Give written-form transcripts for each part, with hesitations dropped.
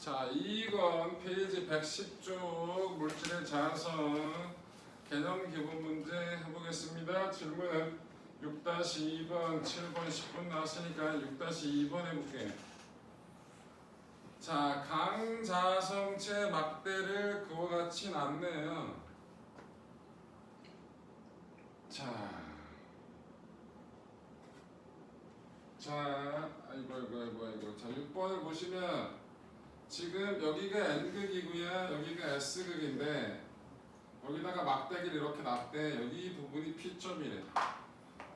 자, 이건 페이지 110쪽 물질의 자성 개념 기본 문제 해보겠습니다. 질문은 6-2번, 7번, 10번 나왔으니까 6-2번 해볼게요. 자, 강자성체 막대를 그와 같이 놨네요. 자, 아이고. 자, 6번을 보시면 지금 여기가 N극이고요. 여기가 S극인데 여기다가 막대기를 이렇게 놨대. 여기 부분이 P점이래.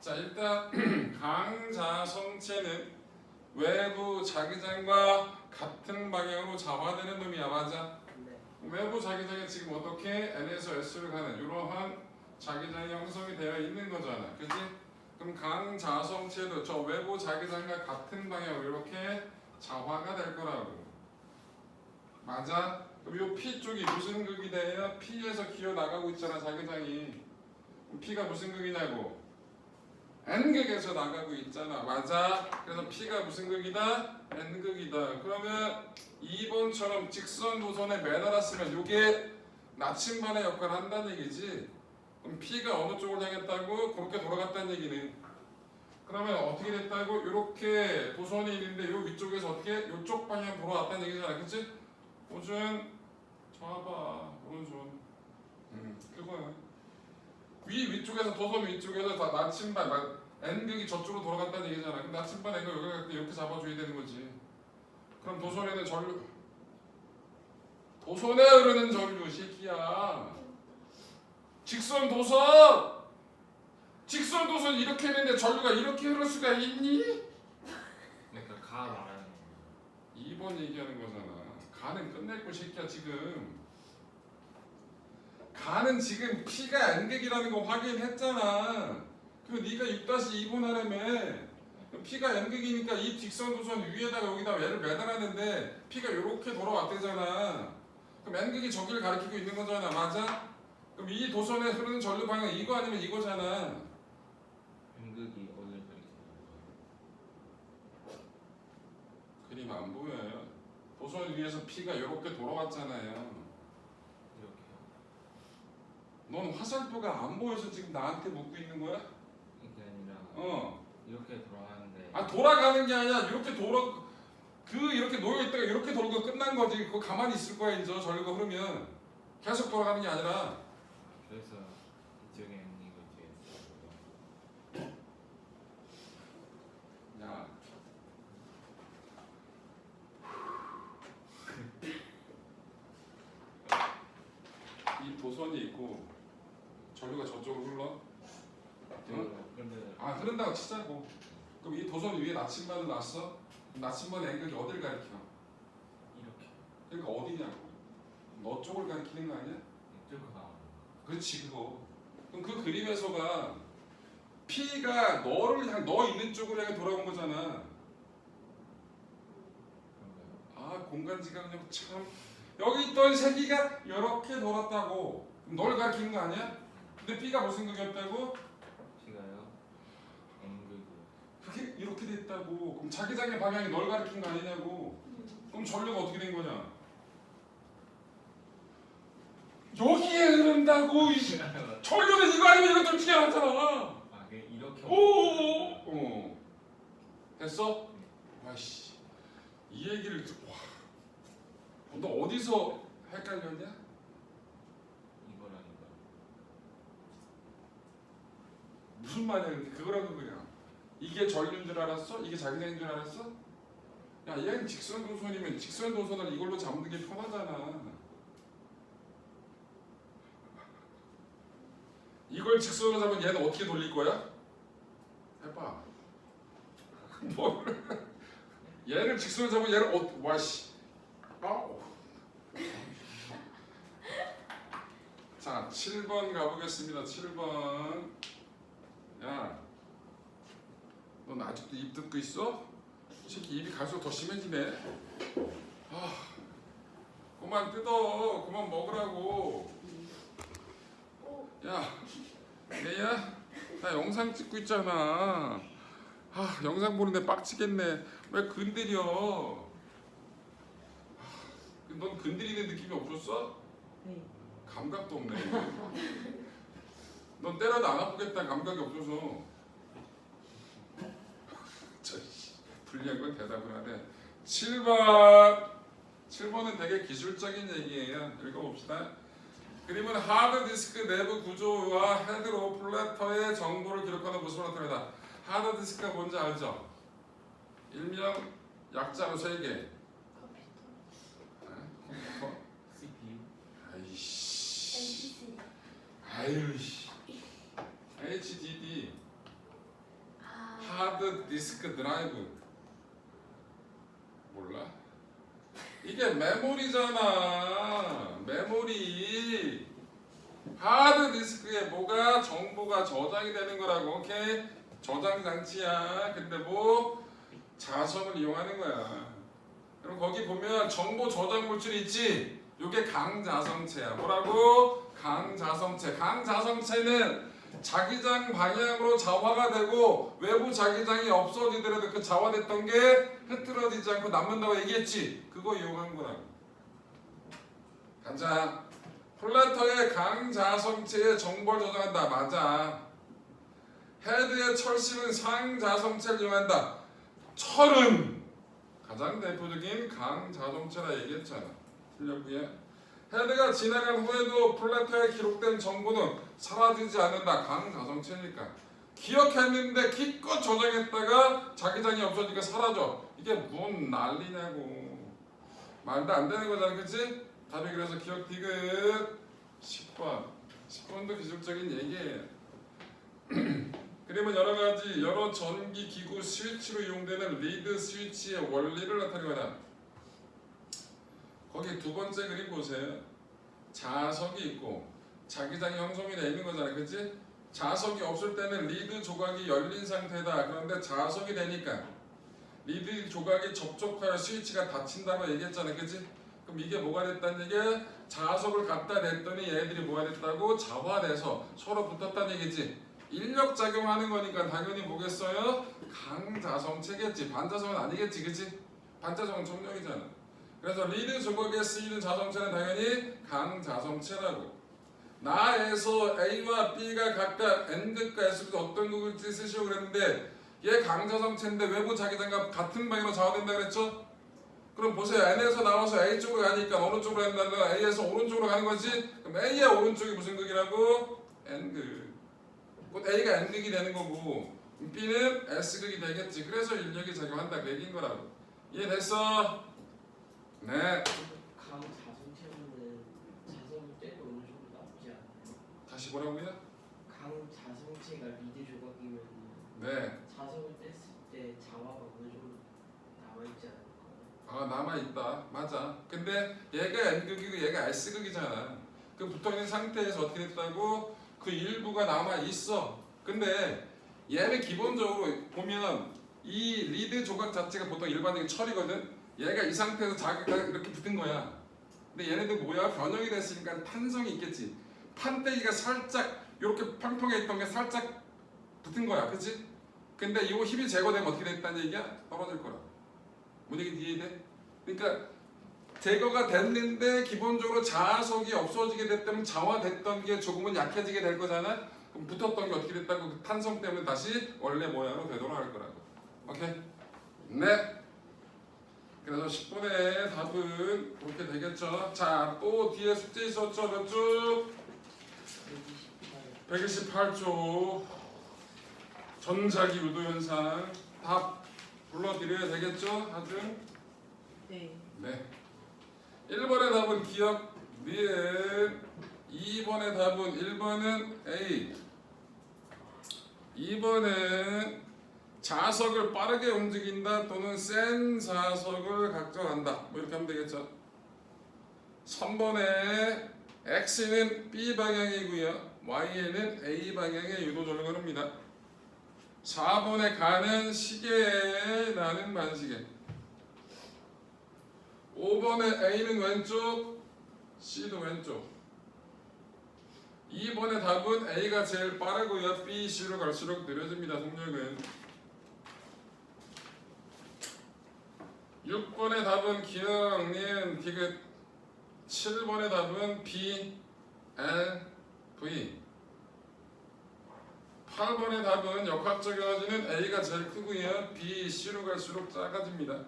자, 일단 강자성체는 외부 자기장과 같은 방향으로 잡아내는 놈이야. 맞아? 네. 외부 자기장이 지금 어떻게 N에서 S로 가는 이러한 자기장이 형성이 되어 있는 거잖아. 그치? 그럼 강자성체도 저 외부 자기장과 같은 방향으로 이렇게 자화가 될 거라고. 맞아? 그럼 요 P 쪽이 무슨 극이 돼요? P에서 기어 나가고 있잖아, 자기장이. 그럼 P가 무슨 극이냐고? N극에서 나가고 있잖아. 맞아? 그래서 P가 무슨 극이다? N극이다. 그러면 2번처럼 직선 도선에 매달았으면 요게 나침반의 역할을 한다는 얘기지. 그럼 P가 어느 쪽을 향했다고? 그렇게 돌아갔다는 얘기는. 그러면 어떻게 됐다고? 이렇게 도선이 있는데 요 위쪽에서 어떻게? 요쪽 방향 돌아왔다는 얘기잖아. 그치? 오준 잡아. 오른손. 그거야. 위쪽에서 도선 위쪽에서 다 나침반 N극이 저쪽으로 돌아갔다는 얘기잖아. 그럼 나침반 N극 여기 갈 때 이렇게 잡아줘야 되는 거지. 그럼 도선에는 도선에 흐르는 전류 새끼야. 직선 도선 이렇게 했는데 전류가 이렇게 흐를 수가 있니? 그러니까 가 말하는 거. 2번 얘기하는 거잖아. 가는 끝냈고 새끼야 지금. 가는 지금 P가 N극이라는 거 확인했잖아. 그 네가 6-2번 하라며. P가 N극이니까 이 직선 도선 위에다가 여기다 얘를 매달았는데 P가 이렇게 돌아왔대잖아. 그럼 N극이 저기를 가리키고 있는 거잖아. 맞아? 그럼 이 도선에 흐르는 전류 방향 이거 아니면 이거잖아. N극이 어딜 가리키는 그림 안 보여요. 도선 위에서 P가 이렇게 돌아왔잖아요. 이렇게요. 넌 화살표가 안 보여서 지금 나한테 묻고 있는 거야? 이게 아니라 어. 이렇게 돌아가는데. 아 돌아가는 게 아니라 이렇게 이렇게 놓여 있다가 이렇게 돌고 끝난 거지. 그거 가만히 있을 거야 이제 전류가 흐르면 계속 돌아가는 게 아니라. 그래서 이쪽에 있는 이거 뒤에 있어요. 야. 이 도선이 있고 전류가 저쪽으로 흘러. 근데 아 흐른다고 치자고. 그럼 이 도선 위에 나침반을 놨어? 나침반 N극이 어딜 가리켜? 이렇게 그러니까 어디냐고. 너 쪽을 가리키는 거 아니야? 이쪽으로 나오는 거. 그렇지 그거. 그럼 그 그림에서가 P가 너 있는 쪽으로 향해 돌아온 거잖아. 그런가요? 아 공간지각력 참. 여기 있던 세기가 이렇게 돌았다고. 그럼 널 가리키는 거 아니야? 근데 P가 무슨 극이었다고? P가요? N극이요. 그게 이렇게 됐다고. 그럼 자기장의 방향이 널 가리킨 거 아니냐고. 그럼 전류가 어떻게 된 거냐? 여기에 흐른다고. 전류는 이거 아니면 이거 좀 튀어나왔잖아. 아, 그게 이렇게. 오. 됐어? 와씨. 이 얘기를 와. 너 어디서 헷갈렸냐? 이거랑 이거. 무슨 말이야? 근데 그거라고 그냥. 이게 전류인 줄 알았어? 이게 자기장인 줄 알았어? 야, 얘는 직선 도선이면 직선 도선을 이걸로 잡는 게 편하잖아. 이걸 직선으로 잡으면 얘는 어떻게 돌릴 거야? 해봐. 뭘? 얘를 직선으로 잡으면 얘를 와씨. 아우. 자, 7번 가보겠습니다. 7번. 야, 넌 아직도 입 뜯고 있어? 이 새끼 입이 갈수록 더 심해지네. 아, 그만 뜯어. 그만 먹으라고. 야, 얘야, 나 영상 찍고 있잖아. 영상 보는데 빡치겠네. 왜 건드려? 넌 건드리는 느낌이 없었어? 네. 감각도 없네. 넌 때려도 안 아프겠다 감각이 없어서. 저 불리한 건 대답을 하네. 7번은 되게 기술적인 얘기예요. 읽어봅시다. 그림은 하드디스크 내부 구조와 헤드로 플래터의 정보를 기록하는 모습을 나타낸다. 하드디스크가 뭔지 알죠? 일명 약자로 3개. 컴퓨터? CPU. 아이씨. 아유씨. HDD. 하드 디스크 드라이브. 몰라? 이게 메모리잖아. 메모리. 하드 디스크에 뭐가 정보가 저장이 되는 거라고. 오케이? 저장 장치야. 근데 뭐 자석을 이용하는 거야. 그럼 거기 보면 정보 저장 물질이 있지. 이게 강자성체야. 뭐라고? 강자성체. 강자성체는 자기장 방향으로 자화가 되고 외부 자기장이 없어지더라도 그 자화됐던 게 흐트러지지 않고 남는다고 얘기했지. 그거 이용한 거라고. 가자. 플래터의 강자성체에 정보를 저장한다. 맞아. 헤드의 철심은 상자성체를 이용한다. 철은 가장 대표적인 강자성체라 얘기했잖아. 틀렸고요. 헤드가 지나간 후에도 플래터에 기록된 정보는 사라지지 않는다. 강자성체니까. 기억했는데 기껏 저장했다가 자기장이 없어지니까 사라져. 이게 뭔 난리냐고. 말도 안 되는 거잖아. 그치? 답이 그래서 기억 디귿 10번. 10번도 기술적인 얘기예요. 그림은 여러 전기 기구 스위치로 이용되는 리드 스위치의 원리를 나타내거나. 거기 두 번째 그림 보세요. 자석이 있고 자기장이 형성이 되어 있는 거잖아요. 그치? 자석이 없을 때는 리드 조각이 열린 상태다. 그런데 자석이 되니까 리드 조각이 접촉하여 스위치가 닫힌다고 얘기했잖아요. 그치? 그럼 이게 뭐가 됐다는 얘기야? 자석을 갖다 냈더니 얘들이 뭐가 됐다고? 자화돼서 서로 붙었다는 얘기지. 인력 작용하는 거니까 당연히 뭐겠어요? 강자성체겠지. 반자성은 아니겠지. 그치? 반자성은 정령이잖아. 그래서 리드 조각에 쓰이는 자성체는 당연히 강자성체라고. 나에서 A와 B가 각각 N극과 S극 어떤 극을 쓰시려고 그랬는데 얘 강자성체인데 외부 자기장과 같은 방향으로 자화된다 그랬죠? 그럼 보세요. N에서 나와서 A 쪽으로 가니까 어느 쪽으로 간다는 A에서 오른쪽으로 가는 거지? 그럼 A의 오른쪽이 무슨 극이라고? N극. 곧 A가 N극이 되는 거고 B는 S극이 되겠지. 그래서 인력이 작용한다 그 얘기인 거라고. 이해됐어? 네. 강자성체는 자석이 떼도 어느 정도 나오지 않나요? 다시 뭐라고요? 강자성체가 리드 조각이면 네. 자석을 뗐을 때 자화가 어느 정도 남아있지 않을까요? 아 남아있다. 맞아. 근데 얘가 N극이고 얘가 S극이잖아. 그 붙어있는 상태에서 어떻게 됐다고? 그 일부가 남아있어. 근데 얘는 기본적으로 보면 이 리드 조각 자체가 보통 일반적인 철이거든. 얘가 이 상태에서 자기가 이렇게 붙은 거야. 근데 얘네들 뭐야? 변형이 됐으니까 탄성이 있겠지. 판때기가 살짝 이렇게 평평해 있던 게 살짝 붙은 거야. 그치? 근데 이 힘이 제거되면 어떻게 됐다는 얘기야? 떨어질 거라. 뭔 얘기인지 이해돼? 그러니까 제거가 됐는데 기본적으로 자석이 없어지게 됐다면 자화됐던 게 조금은 약해지게 될 거잖아. 그럼 붙었던 게 어떻게 됐다고? 그 탄성 때문에 다시 원래 모양으로 되돌아갈 거라고. 오케이? 네. 그래서 10번의 답은 그렇게 되겠죠. 자, 또 뒤에 숙제 있었죠. 몇 쪽? 128쪽. 전자기 유도 현상. 답 불러드려야 되겠죠? 하중? 네. 네. 1번의 답은 기억 니은. 2번의 답은 1번은 A. 2번은 자석을 빠르게 움직인다 또는 센 자석을 각정한다. 뭐 이렇게 하면 되겠죠. 3번에 X는 B 방향이고요. Y에는 A 방향의 유도전력을 합니다. 4번에 가는 시계에 나는 반시계. 5번에 A는 왼쪽, C도 왼쪽. 2번의 답은 A가 제일 빠르고요. B, C로 갈수록 느려집니다. 속력은. 6번의 답은 기억, 니은, 디귿 7번의 답은 B, L, V. 8번의 답은 역학적 에너지는 A가 제일 크고요. B, C로 갈수록 작아집니다.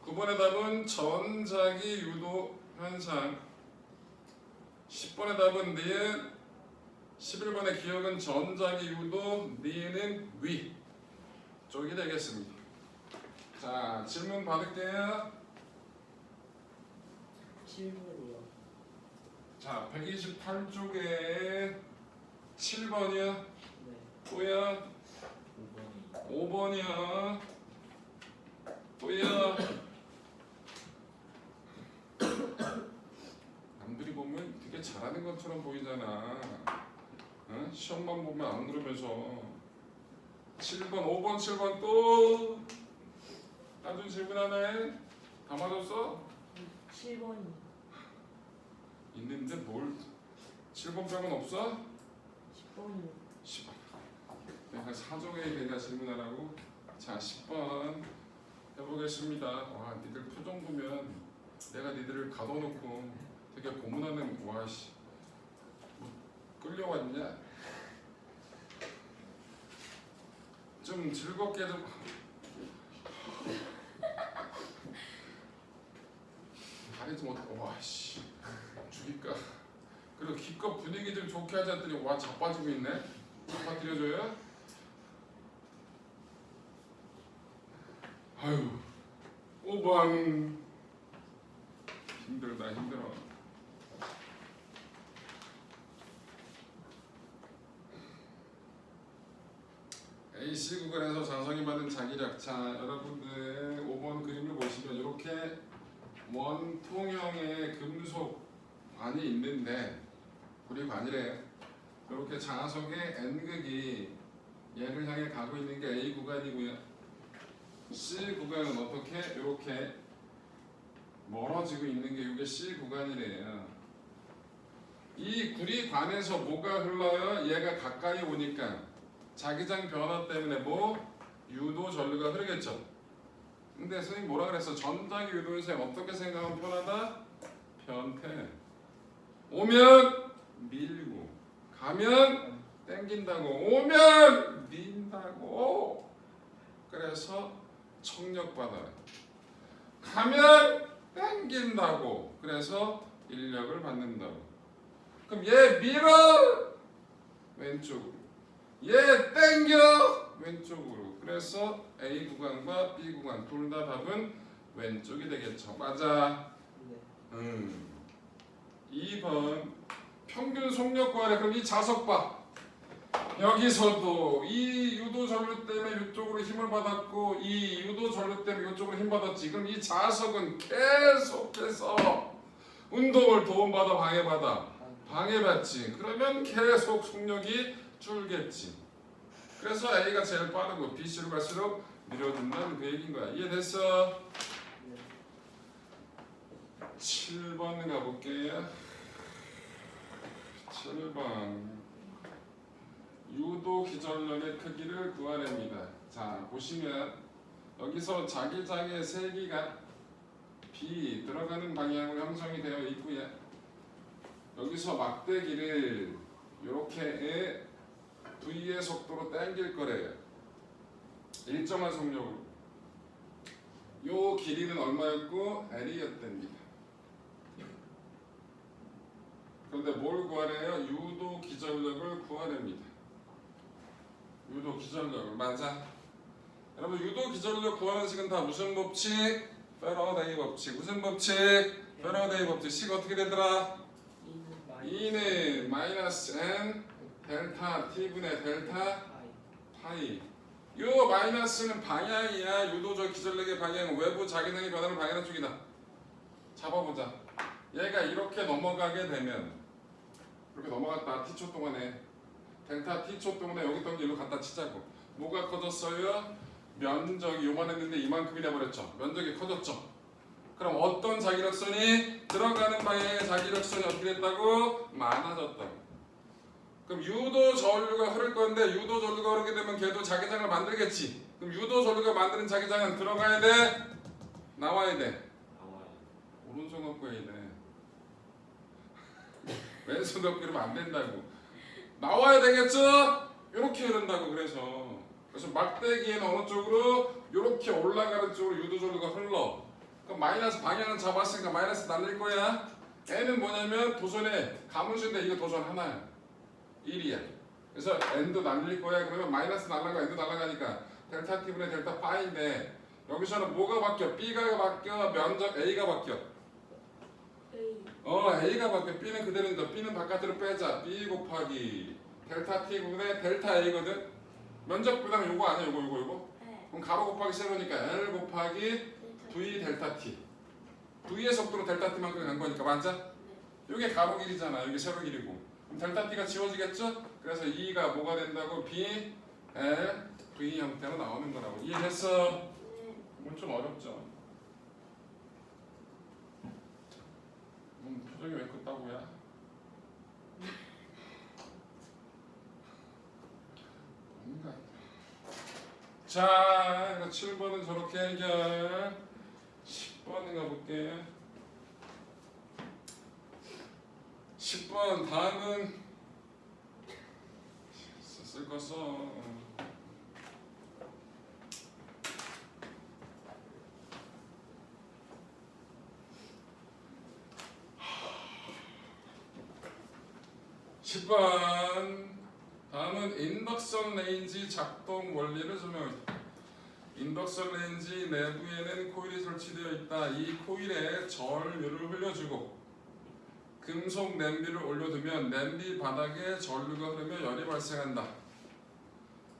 9번의 답은 전자기 유도 현상. 10번의 답은 니은. 11번의 기억은 전자기 유도, 니은은 위 쪽이 되겠습니다. 자, 질문 받을게요. 7번이요. 자, 128쪽에 7번이요. 네. 또요. 5번이 5번이요. 또요. 남들이 보면 되게 잘하는 것처럼 보이잖아. 어? 시험만 보면 안 그러면서. 7번, 5번, 7번 또 나중 질문하네. 다 맞았어? 7번이. 있는데 뭘 7번 빼곤 없어? 10번이. 10번. 내가 사정에 내가 질문하라고? 자, 10번 해보겠습니다. 와, 니들 표정 보면 내가 니들을 가둬놓고 되게 고문하는, 와씨 뭐 끌려왔냐? 좀 즐겁게 좀 다리 좀 어떻게, 와씨 죽일까? 그리고 기껏 분위기 좀 좋게 하자 했더니 와 자빠지고 있네. 자빠뜨려줘요? 아유 5번 힘들다 힘들어. AC 구간에서 자성이 받은 자기력. 자, 여러분들 5번 그림을 보시면 이렇게 원통형의 금속관이 있는데 구리관이래요. 이렇게 자석의 N극이 얘를 향해 가고 있는 게 A 구간이고요. C 구간은 어떻게? 이렇게 멀어지고 있는 게 이게 C 구간이래요. 이 구리관에서 뭐가 흘러요? 얘가 가까이 오니까 자기장 변화 때문에 뭐? 유도 전류가 흐르겠죠. 근데 선생님 뭐라 그랬어? 전자기 유도에서 어떻게 생각하면 편하다? 변태. 오면 밀고 가면 땡긴다고, 오면 민다고. 그래서 청력받아요. 가면 땡긴다고. 그래서 인력을 받는다고. 그럼 얘 밀어 왼쪽으로, 얘 땡겨 왼쪽으로. 그래서 A 구간과 B 구간 둘 다 답은 왼쪽이 되겠죠. 맞아. 네. 2번 평균 속력 구하래. 그럼 이 자석 봐. 여기서도 이 유도 전류 때문에 이쪽으로 힘을 받았고 이 유도 전류 때문에 이쪽으로 힘 받았지. 그럼 이 자석은 계속해서 운동을 도움받아 방해받지. 그러면 계속 속력이 줄겠지. 그래서 A가 제일 빠르고 B, C로 갈수록 밀어준다는 그 얘기인 거야. 이해됐어? 네. 7번 가볼게요. 7번 유도 기전력의 크기를 구하랍니다. 자, 보시면 여기서 자기장의 세기가 B 들어가는 방향으로 형성이 되어 있고요. 여기서 막대기를 이렇게 V의 속도로 당길 거래요. 일정한 속력으로. 요 길이는 얼마였고? L이었답니다. 그런데 뭘 구하래요? 유도 기전력을 구하랍니다. 유도 기전력을. 맞아. 여러분 유도 기전력 구하는 식은 다 무슨 법칙? 패러데이 법칙. 무슨 법칙? 패러데이 법칙. 식 어떻게 되더라? E는 마이너스 N 델타 T분의 델타 파이. 요 마이너스는 방향이야. 유도적 기전력의 방향은 외부 자기장이 변하는 방향 쪽이다. 잡아보자. 얘가 이렇게 넘어가게 되면 이렇게 넘어갔다 T초 동안에 델타 T초 동안에 여기 있던 길로 갖다 치자고. 뭐가 커졌어요? 면적이 요만했는데 이만큼이 돼버렸죠. 면적이 커졌죠. 그럼 어떤 자기력선이 들어가는 방향의 자기력선이 어떻게 됐다고? 많아졌다고. 그럼 유도 전류가 흐를 건데 유도 전류가 흐르게 되면 걔도 자기장을 만들겠지. 그럼 유도 전류가 만드는 자기장은 들어가야 돼? 나와야 돼? 나와요. 오른손 넣고 해야 돼. 왼손 넣고 이러면 안 된다고. 나와야 되겠죠? 이렇게 흐른다고. 그래서 막대기에는 어느 쪽으로? 이렇게 올라가는 쪽으로 유도절로가 흘러. 그럼 마이너스 방향은 잡았으니까 마이너스 날릴 거야. n은 뭐냐면 도선에 가문수인데 이거 도선 하나야. 1이야. 그래서 n도 날릴 거야. 그러면 마이너스 날라가 n도 날라가니까 델타 t분의 델타 파인데 여기서는 뭐가 바뀌어? b가 바뀌어? 면적 a가 바뀌어? a가 바뀌어. b는 그대로인데 b는 바깥으로 빼자. b 곱하기 델타 t분의 델타 a거든. 면적 부담 요거 아니야? 요거? 네. 그럼 가로 곱하기 세로니까 l 곱하기 v 델타 t. v의 속도로 델타 t만큼 간 거니까 맞아? 요게 가로 길이잖아. 여기 세로 길이고. 그럼 델타 t가 지워지겠죠? 그래서 2가 뭐가 된다고? b, l, v 형태로 나오는 거라고. 이해했어? 이건 좀 어렵죠? 표정이 왜 컸다고야? 뭔가. 자, 7번은 저렇게 해결. 10번 가볼게. 10번 다음은 쓸 거 써. 10번 다음은 인덕션 레인지 작동 원리를 설명해. 인덕션 레인지 내부에는 코일이 설치되어 있다. 이 코일에 전류를 흘려주고 금속 냄비를 올려두면 냄비 바닥에 전류가 흐르며 열이 발생한다.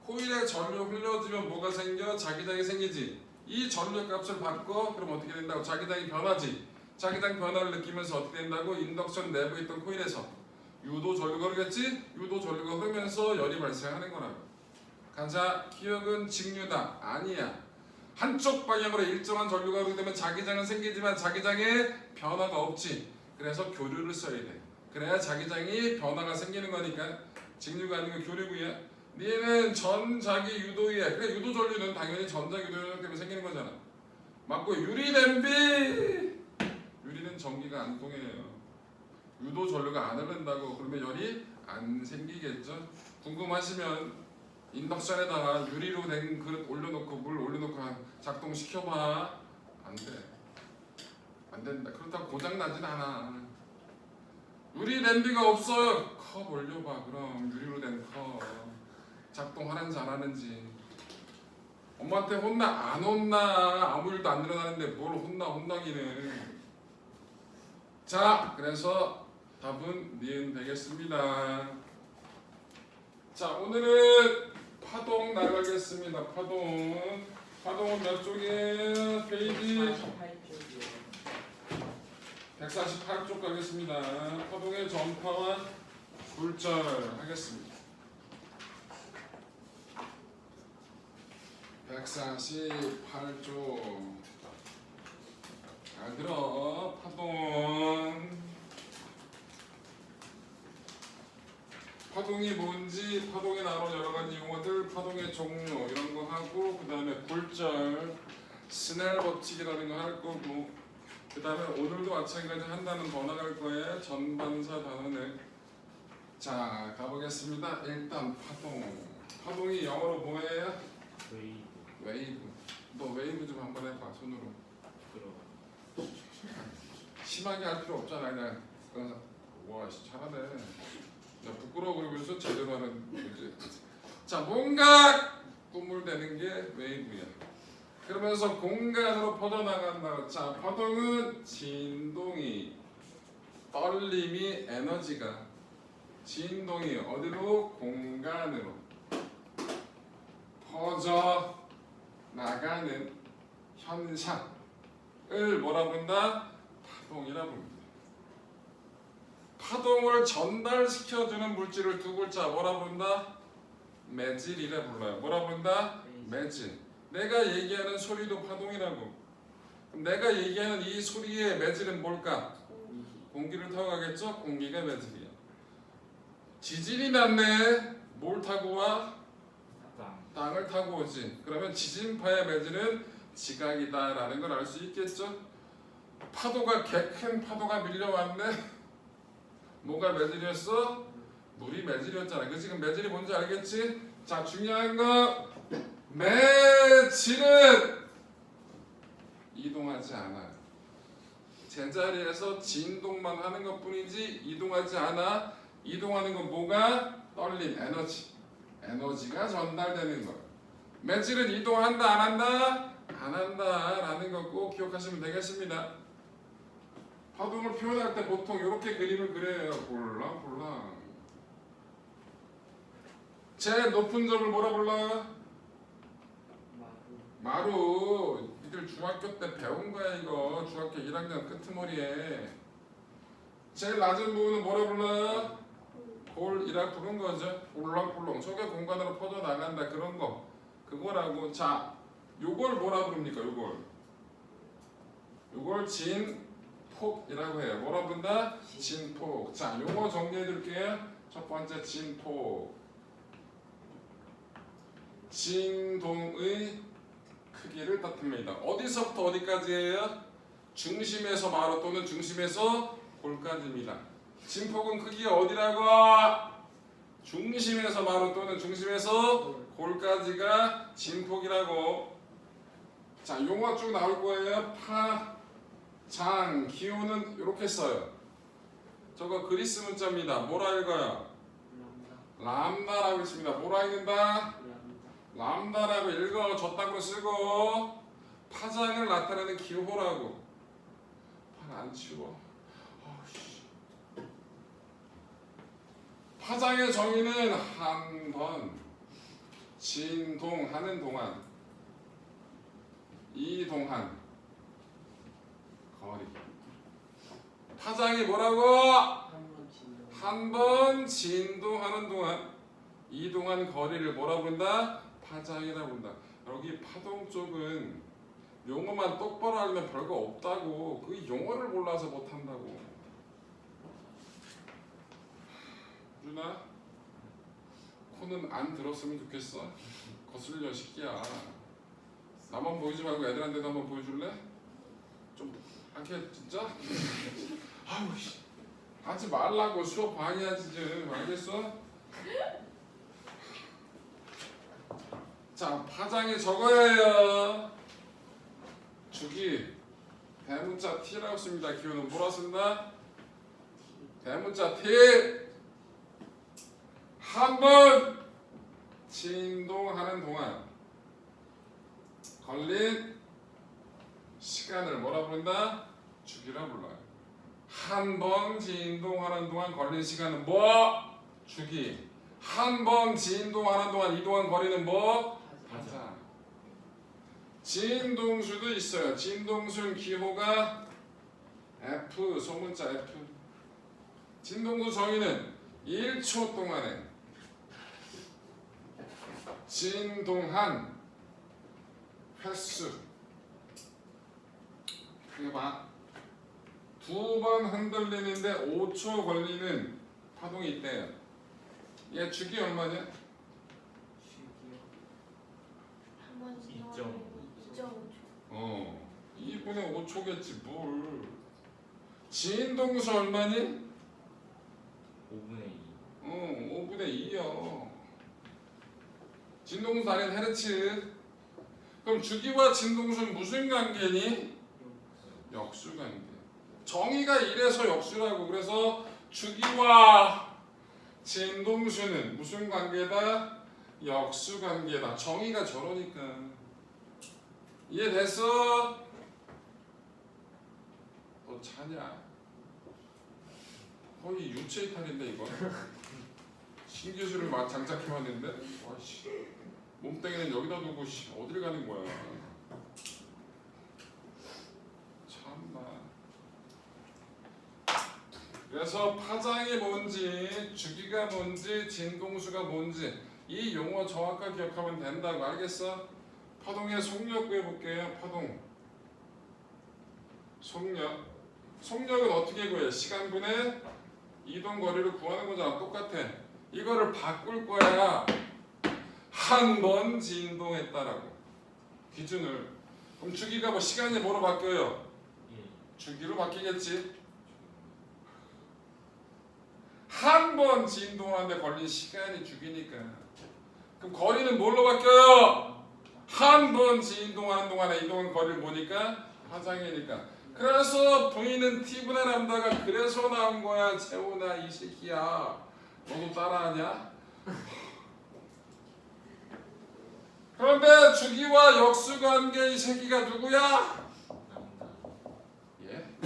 코일에 전류 흘려주면 뭐가 생겨? 자기장이 생기지. 이 전류 값을 바꿔 그럼 어떻게 된다고? 자기장이 변하지. 자기장 변화를 느끼면서 어떻게 된다고? 인덕션 내부에 있던 코일에서 유도 전류가 흐르겠지? 유도 전류가 흐르면서 열이 발생하는 거라고. 가자. 기억은 직류다. 아니야. 한쪽 방향으로 일정한 전류가 흐르게 되면 자기장은 생기지만 자기장에 변화가 없지. 그래서 교류를 써야 돼. 그래야 자기장이 변화가 생기는 거니까. 직류가 아니고 교류구야. 얘는 전자기 유도이야. 그래 유도 전류는 당연히 전자 유도 때문에 생기는 거잖아. 맞고 유리 냄비. 유리는 전기가 안 통해요. 유도 전류가 안 흐른다고. 그러면 열이 안 생기겠죠. 궁금하시면 인덕션에다가 유리로 된 그릇 올려놓고 물 올려놓고 작동시켜봐. 안 돼. 안 된다. 그렇다고 고장 나진 않아. 유리 냄비가 없어요. 컵 올려봐. 그럼 유리로 된 컵 작동하는지 안 하는지. 엄마한테 혼나? 안 혼나. 아무 일도 안 일어나는데 뭘 혼나기는. 자, 그래서 답은 니은 되겠습니다. 자, 오늘은 파동 나가겠습니다. 파동은 몇 쪽이에요? 페이지 148쪽 가겠습니다. 파동의 전파와 굴절 하겠습니다. 148쪽. 잘 들어. 파동이 뭔지, 파동에 나오는 여러 가지 용어들, 파동의 종류 이런 거 하고, 그 다음에 굴절, 스넬 법칙이라는 거 할 거고, 그 다음에 오늘도 마찬가지 한 단어 더 나갈 거예요. 전반사 단어는. 자, 가보겠습니다. 일단 파동이 영어로 뭐예요? 웨이브. 너 웨이브 좀 한번 해봐. 손으로. 심하게 할 필요 없잖아. 그냥 와 잘하네. 자, 부끄러워 그러면서 제대로 하는 거지. 자, 뭔가 꾸물대는 게 웨이브야. 그러면서 공간으로 퍼져나간다. 자, 파동은 진동이, 떨림이, 에너지가 진동이 어디로? 공간으로 퍼져 나가는 현상을 뭐라 부른다? 파동이라 부릅니다. 파동을 전달시켜주는 물질을 두 글자 뭐라 부른다? 매질이라 불러요. 뭐라 부른다? 매질. 내가 얘기하는 소리도 파동이라고. 그럼 내가 얘기하는 이 소리의 매질은 뭘까? 공기를 타고 가겠죠? 공기가 매질이야. 지진이 났네. 뭘 타고 와? 땅을 타고 오지. 그러면 지진파의 매질은 지각이다 라는 걸 알 수 있겠죠? 파도가 개 큰 파도가 밀려왔네. 뭐가 매질이었어? 물이 매질이었잖아. 그 지금 매질이 뭔지 알겠지? 자, 중요한 거 매질은 이동하지 않아요. 제자리에서 진동만 하는 것뿐이지 이동하지 않아. 이동하는 건 뭐가? 떨림, 에너지. 에너지가 전달되는 거예요. 매질은 이동한다, 안 한다? 안 한다 라는 거 꼭 기억하시면 되겠습니다. 파동을 표현할 때 보통 이렇게 그림을 그려요. 볼랑볼랑. 제일 높은 점을 뭐라 불러? 마루. 니들 중학교 때 배운 거야 이거. 중학교 1학년 끄트머리에. 제일 낮은 부분은 뭐라 불러? 볼이라 부른 거죠. 볼랑볼랑. 속의 공간으로 퍼져나간다 그런 거. 그거라고. 자, 요걸 뭐라 부릅니까? 요걸 진폭이라고 해요. 뭐라 부른다? 진폭. 자, 요거 정리해 드릴게요. 첫 번째 진폭. 진동의 크기를 나타냅니다. 어디서부터 어디까지예요? 중심에서 마루 또는 중심에서 골까지입니다. 진폭은 크기가 어디라고? 중심에서 마루 또는 중심에서 골까지가 진폭이라고. 자, 용어 쭉 나올 거예요. 파, 장, 기호는 이렇게 써요. 저거 그리스 문자입니다. 뭐라 읽어요? 람다라고 있습니다. 뭐라 읽는다? 람다라고 읽어줬다고 쓰고 파장을 나타내는 기호라고. 판 안 치워. 파장의 정의는 한 번 진동하는 동안 이동한 거리. 파장이 뭐라고? 한 번 진동하는 동안 이동한 거리를 뭐라 부른다? 파장이라 부른다. 여기 파동 쪽은 용어만 똑바로 알면 별거 없다고. 그 용어를 몰라서 못한다고. 유나, 코는 안 들었으면 좋겠어. 거슬려 시끼야. 나만 보이지 말고 애들한테도 한번 보여줄래? 좀 하게 진짜? 아우 씨, 하지 말라고. 수업 방해하지 좀. 알겠어? 자, 파장이 저거예요. 주기 대문자 T라고 씁니다. 기호는 뭐라 쓴다? 대문자 T. 한 번 진동하는 동안 걸린 시간을 뭐라 부른다? 주기라 불러요. 한 번 진동하는 동안 걸린 시간은 뭐? 주기. 한 번 진동하는 동안 이동한 거리는 뭐? 파장. 진동수도 있어요. 진동수는 기호가 F, 소문자 F. 진동수 정의는 1초 동안에 진동한 횟수. 이거 봐. 두 번 흔들리는데 5초 걸리는 파동이 있대요. 얘 주기 얼마냐? 한번 2.5초. 2분의 5초겠지 뭘. 진동수 얼마니? 5분의 2. 5분의 2요. 진동수 다른 헤르츠. 그럼 주기와 진동수는 무슨 관계니? 역수관계. 정의가 이래서 역수라고. 그래서 주기와 진동수는 무슨 관계다? 역수관계다. 정의가 저러니까. 이해됐어? 너 차냐? 거의 유체 이탈인데 이거. 신기술을 막 장착해왔는데. 와씨. 몸뚱이는 여기다 두고 어딜 가는 거야? 참나. 그래서 파장이 뭔지, 주기가 뭔지, 진동수가 뭔지 이 용어 정확하게 기억하면 된다고. 알겠어? 파동의 속력 구해볼게요. 파동. 속력. 속력은 어떻게 구해? 시간분의 이동 거리를 구하는 거잖아. 똑같아. 이거를 바꿀 거야. 한 번 진동했다라고. 기준을. 그럼 주기가 뭐 시간이 뭐로 바뀌어요? 주기로 바뀌겠지. 한 번 진동하는데 걸린 시간이 주기니까. 그럼 거리는 뭘로 바뀌어요? 한 번 진동하는 동안에 이동한 거리를 보니까 파장이니까. 그래서 V는 T분의 람다가 그래서 나온 거야. 재훈아 이 새끼야. 너도 따라하냐? 그런데 주기와 역수 관계 이 새끼가 누구야? 예?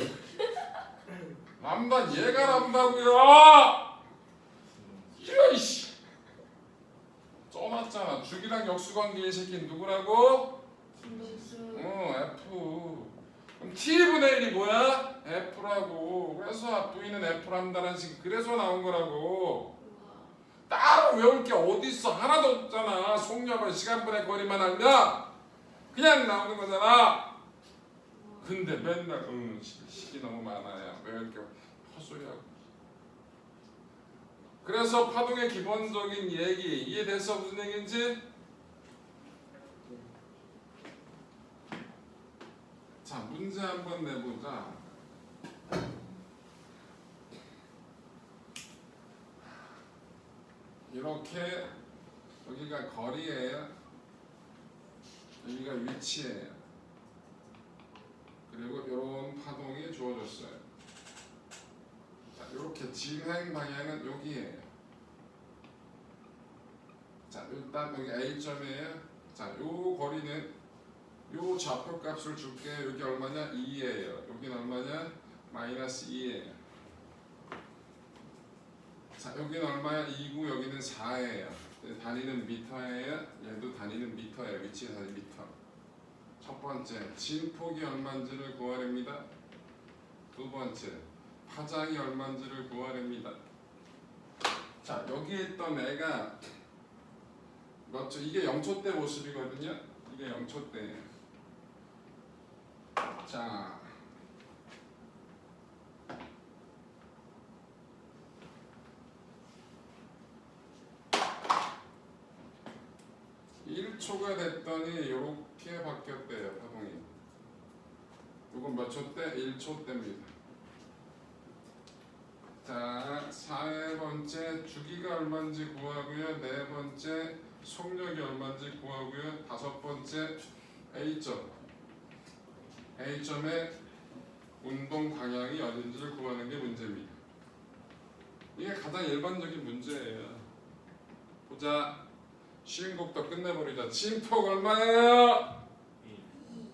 람다 얘가 람다고요. 이런 씨. 쪄놨잖아. 주기랑 역수 관계 이 새끼는 누구라고? 진동수. F. 그럼 T분의 1이 뭐야? F라고. 그래서 V는 F란다는 식 그래서 나온 거라고. 우와. 따로 외울 게 어딨어. 하나도 없잖아. 속력은 시간분의 거리만 알면 그냥 나오는 거잖아. 근데 맨날 식이 너무 많아요. 외울 게 헛소리하고. 그래서 파동의 기본적인 얘기 이해돼서 무슨 얘기인지? 자, 문제 한번 내보자. 이렇게 여기가 거리예요. 여기가 위치예요. 그리고 이런 파동이 주어졌어요. 자, 이렇게 진행 방향은 여기예요. 자, 일단 여기 A점이에요. 자, 요 거리는 요 좌표값을 줄게. 여기 얼마냐? 2예요. 여기는 얼마냐? 마이너스 2예요. 자, 여기는 얼마야? 2고 여기는 4예요. 단위는 미터예요. 얘도 단위는 미터예요. 위치의 단위 미터. 첫 번째, 진폭이 얼마인지를 구하랍니다. 두 번째, 파장이 얼마인지를 구하랍니다. 자, 여기 있던 애가 맞죠? 이게 0초 때 모습이거든요. 이게 0초 때예요. 자, (1초가) 됐더니 이렇게 바뀌었대요. 파동이. 이건 몇 초 때? 1초 때입니다. 자, 4번째 주기가 얼마인지 구하고요. 4번째 속력이 얼마인지 구하고요. 5번째 A점. A점의 운동 방향이 어딘지를 구하는 게 문제입니다. 이게 가장 일반적인 문제예요. 보자. 쉬운 곡도 끝내버리자. 진폭 얼마예요? 2.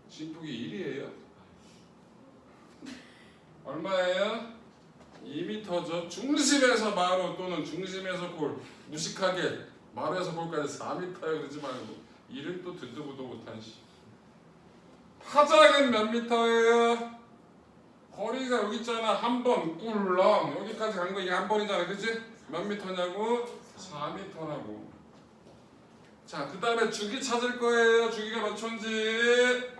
진폭이 1이에요. 얼마예요? 2m죠. 중심에서 마루 또는 중심에서 골. 무식하게 마루에서 골까지 4m예요. 그러지 말고 1은 또 듣도 보도 못한 시. 파장은 몇 미터예요? 거리가 여기 있잖아. 한 번 꿀렁 여기까지 간 거 이게 한 번이잖아. 그치? 몇 미터냐고? 4m라고. 자, 그 다음에 주기 찾을 거예요. 주기가 몇 초인지.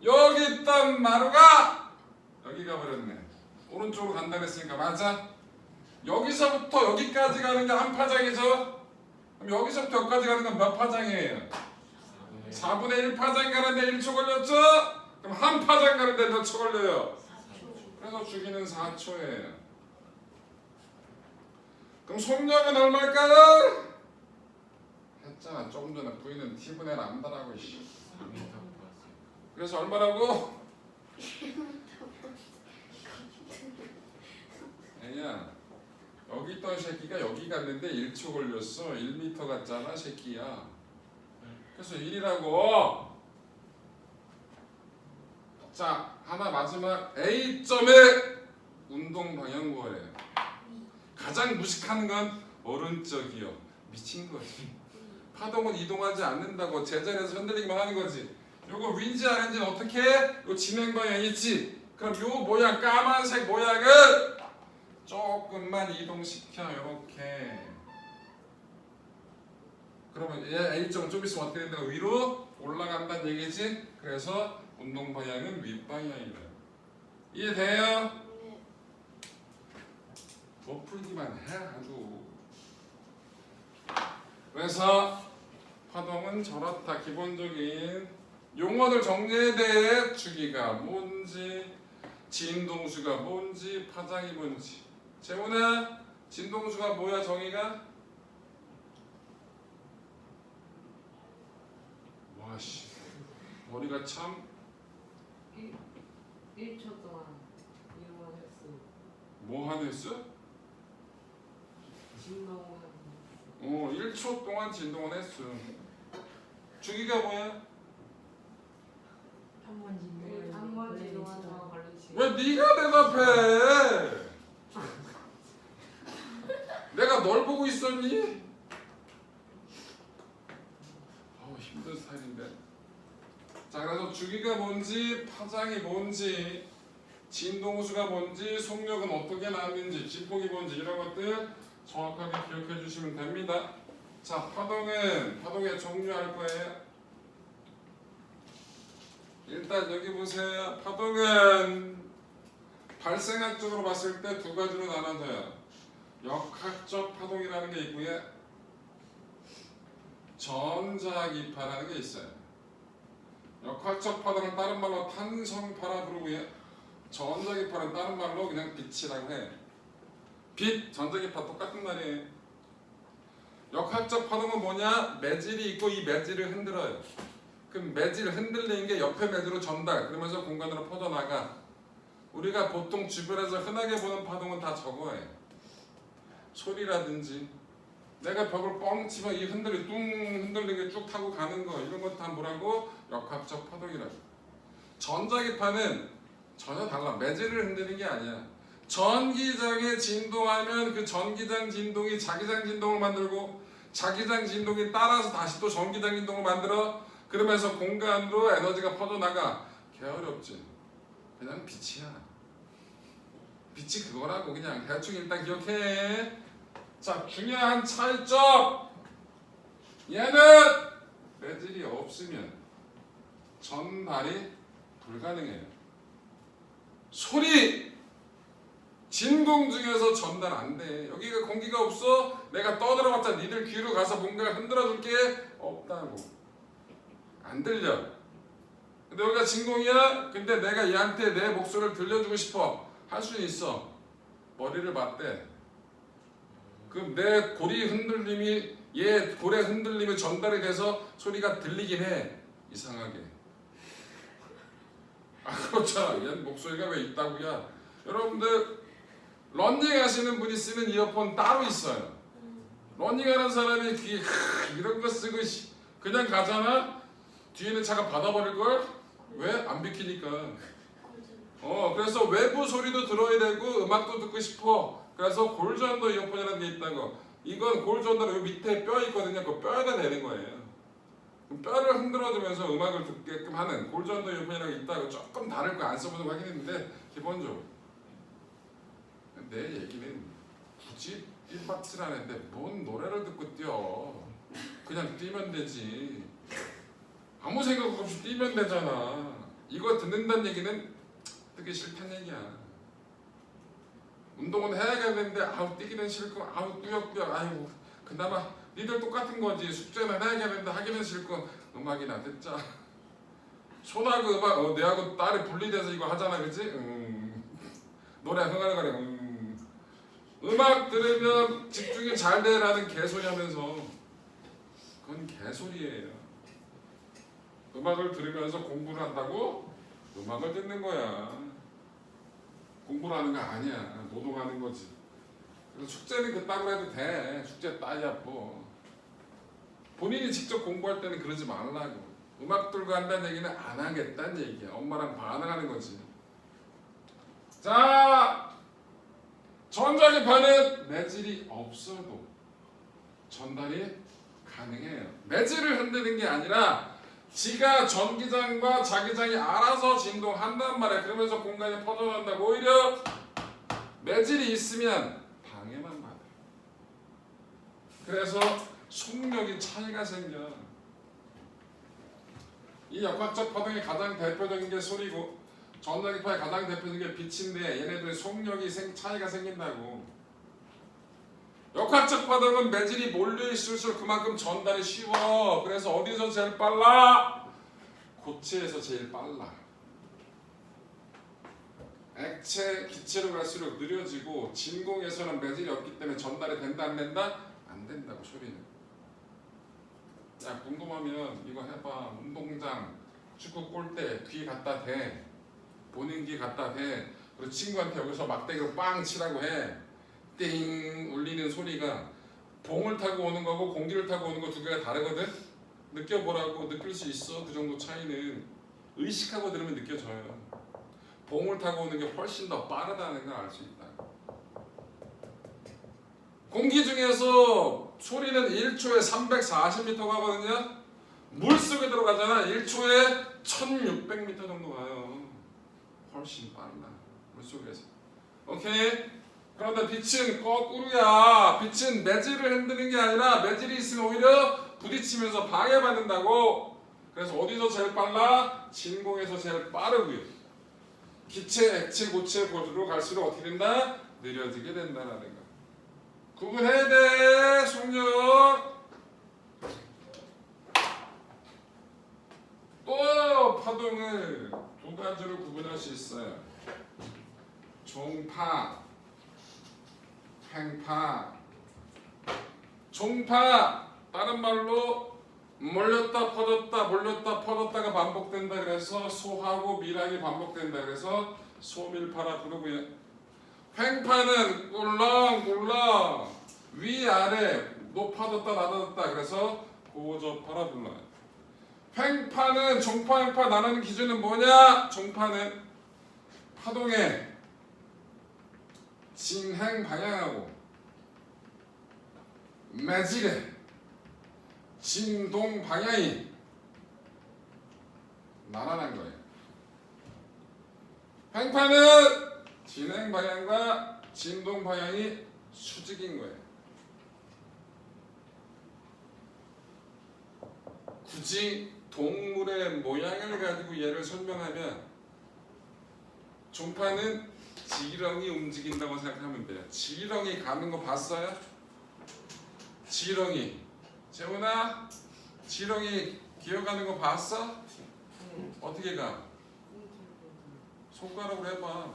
여기 있던 마루가 여기 가버렸네. 오른쪽으로 간다 그랬으니까 맞아? 여기서부터 여기까지 가는 게 한 파장이죠? 그럼 여기서부터 여기까지 가는 건 몇 파장이에요? 4분의 1 파장 가는데 1초 걸렸죠? 그럼 한 파장 가는데 몇 초 걸려요? 4초. 그래서 주기는 4초예요. 그럼 속력은 얼마일까요? 했잖아. 조금 전에 V는 T분의 람다라고. 4m 그래서 얼마라고? 애야, 여기 있던 새끼가 여기 갔는데 1초 걸렸어. 1m 갔잖아 새끼야. 그래서 1이라고. 자, 하나 마지막. A점의 운동 방향 구하래요. 가장 무식한 건 오른쪽이요. 미친 거지. 파동은 이동하지 않는다고. 제자리에서 흔들리기만 하는 거지. 요거 윈지 아닌지는 어떻게 해? 요 진행 방향 있지? 그럼 요 모양 까만색 모양을 조금만 이동시켜. 요렇게. 그러면 얘 A점 좀 있으면 어떻게 된다고? 위로 올라간다는 얘기지? 그래서 운동 방향은 윗방향이다. 이해돼요? 네. 못 풀기만 해 하고. 그래서 파동은 저렇다. 기본적인 용어들 정리에 대해 주기가 뭔지, 진동수가 뭔지, 파장이 뭔지. 재훈아, 진동수가 뭐야 정의가? 와씨, 머리가 참 1초 동안 이용한 횟수 뭐 하는 수? 진동한 1초 동안 진동을 했어. 주기가 뭐야? 한번 진동한 동안 걸린 시간. 왜 네가 대답해? 내가 널 보고 있었니? 힘든 스타일인데. 자, 그래서 주기가 뭔지, 파장이 뭔지, 진동수가 뭔지, 속력은 어떻게 나왔는지, 진폭이 뭔지 이런 것들 정확하게 기억해 주시면 됩니다. 자, 파동의 종류할 거예요. 일단 여기 보세요. 파동은 발생학적으로 봤을 때 두 가지로 나눠져요. 역학적 파동이라는 게 있고요. 전자기파라는 게 있어요. 역학적 파동은 다른 말로 탄성파라 부르고요. 전자기파는 다른 말로 그냥 빛이라고 해. 빛, 전자기파 똑같은 말이에요. 역학적 파동은 뭐냐? 매질이 있고 이 매질을 흔들어요. 그럼 매질을 흔들리는 게 옆에 매질로 전달, 그러면서 공간으로 퍼져나가. 우리가 보통 주변에서 흔하게 보는 파동은 다 저거예요. 소리라든지 내가 벽을 뻥 치면 이 흔들리 뚱 흔들리는 게 쭉 타고 가는 거, 이런 것 다 뭐라고? 역학적 파동이라고. 전자기파는 전혀 달라. 매질을 흔드는 게 아니야. 전기장에 진동하면 그 전기장 진동이 자기장 진동을 만들고 자기장 진동이 따라서 다시 또 전기장 진동을 만들어. 그러면서 공간으로 에너지가 퍼져나가. 개어렵지. 그냥 빛이야. 빛이 그거라고. 그냥 대충 일단 기억해. 자, 중요한 차이점. 얘는 매질이 없으면 전달이 불가능해요. 소리, 진동 중에서 전달 안 돼. 여기가 공기가 없어? 내가 떠들어봤자 니들 귀로 가서 뭔가 흔들어줄게? 없다고. 안 들려. 근데 여기가 진공이야? 근데 내가 얘한테 내 목소리를 들려주고 싶어. 할 수는 있어. 머리를 맞대. 그럼 내 고리 흔들림이 얘 고래 흔들림이 전달이 돼서 소리가 들리긴 해. 이상하게. 그렇잖아. 얘 목소리가 왜 있다고야. 여러분들 러닝 하시는 분이 쓰는 이어폰 따로 있어요. 러닝하는 사람이 귀에 이런 거 쓰고 그냥 가잖아. 뒤에는 차가 받아버릴걸? 왜? 안 비키니까. 그래서 외부 소리도 들어야 되고 음악도 듣고 싶어. 그래서 골전도 이어폰이라는 게 있다고. 이건 골전도는 여기 밑에 뼈 있거든요. 그 뼈에다 대는 거예요. 뼈를 흔들어주면서 음악을 듣게끔 하는 골전도 이어폰이라고 있다고. 조금 다를 거 안 써보는 거 하겠는데 기본적으로. 내 얘기는 굳이 삘박질하는데 뭔 노래를 듣고 뛰어. 그냥 뛰면 되지. 아무 생각 없이 뛰면 되잖아. 이거 듣는다는 얘기는 듣기 싫다는 얘기야. 운동은 해야겠는데 아우 뛰기는 싫고 아우 꾸역꾸역 아이고 그나마 니들 똑같은 거지. 숙제는 해야겠는데 하기는 싫고 음악이나 듣자. 손하고 음악 내하고 딸이 분리돼서 이거 하잖아, 그치? 노래 흥얼거려. 음악 들으면 집중이 잘 돼라는 개소리 하면서 그건 개소리예요. 음악을 들으면서 공부를 한다고? 음악을 듣는 거야. 공부를 하는 거 아니야. 노동하는 거지. 그래서 숙제는 그따구로 해도 돼. 숙제 따야 뭐. 본인이 직접 공부할 때는 그러지 말라고. 음악 들고 한다는 얘기는 안 하겠다는 얘기야. 엄마랑 반응하는 거지. 자, 전자기파는 매질이 없어도 전달이 가능해요. 매질을 흔드는 게 아니라 지가 전기장과 자기장이 알아서 진동한단 말이야. 그러면서 공간이 퍼져난다고. 오히려 매질이 있으면 방해만 받아. 그래서 속력이 차이가 생겨. 이 역학적 파동의 가장 대표적인 게 소리고 전자기파의 가장 대표적인 게 빛인데 얘네들의 속력이 차이가 생긴다고. 역학적 파동은 매질이 몰려있을수록 그만큼 전달이 쉬워. 그래서 어디서 제일 빨라? 고체에서 제일 빨라. 액체, 기체로 갈수록 느려지고 진공에서는 매질이 없기 때문에 전달이 된다 안 된다? 안 된다고 소리는. 야 궁금하면 이거 해봐. 운동장 축구 골대 귀 갖다 대. 보는 귀 갖다 대. 그리고 친구한테 여기서 막대기로 빵 치라고 해. 띵 울리는 소리가 봉을 타고 오는 거고 공기를 타고 오는 거 두 개가 다르거든. 느껴보라고. 느낄 수 있어. 그 정도 차이는 의식하고 들으면 느껴져요. 봉을 타고 오는 게 훨씬 더 빠르다는 걸 알 수 있다. 공기 중에서 소리는 1초에 340m 가거든요. 물속에 들어가잖아. 1초에 1600m 정도 가요. 훨씬 빠르다. 물속에서. 오케이? 그런데 빛은 거꾸로야. 빛은 매질을 흔드는 게 아니라 매질이 있으면 오히려 부딪히면서 방해받는다고. 그래서 어디서 제일 빨라? 진공에서 제일 빠르고요. 기체, 액체, 고체 고도로 갈수록 어떻게 된다? 느려지게 된다라는 거. 구분해야 돼. 속력. 또 파동을 두 가지로 구분할 수 있어요. 종파, 횡파. 종파, 다른 말로 몰렸다 퍼졌다 몰렸다 퍼졌다가 반복된다. 그래서 소하고 밀하기 반복된다. 그래서 소밀파라 부르고요. 횡파는 꿀렁꿀렁 위아래 높아졌다 낮아졌다. 그래서 고저파라 불러요. 횡파는 종파 횡파 나누는 기준은 뭐냐? 종파는 파동의 진행 방향하고 매질의 진동 방향이 나란한 거예요. 횡파는 진행 방향과 진동 방향이 수직인 거예요. 굳이 동물의 모양을 가지고 얘를 설명하면 종파는 지렁이 움직인다고 생각하면 돼요. 지렁이 가는 거 봤어요? 지렁이. 재훈아, 지렁이 기어가는 거 봤어? 네. 어떻게 가? 손가락으로 해봐.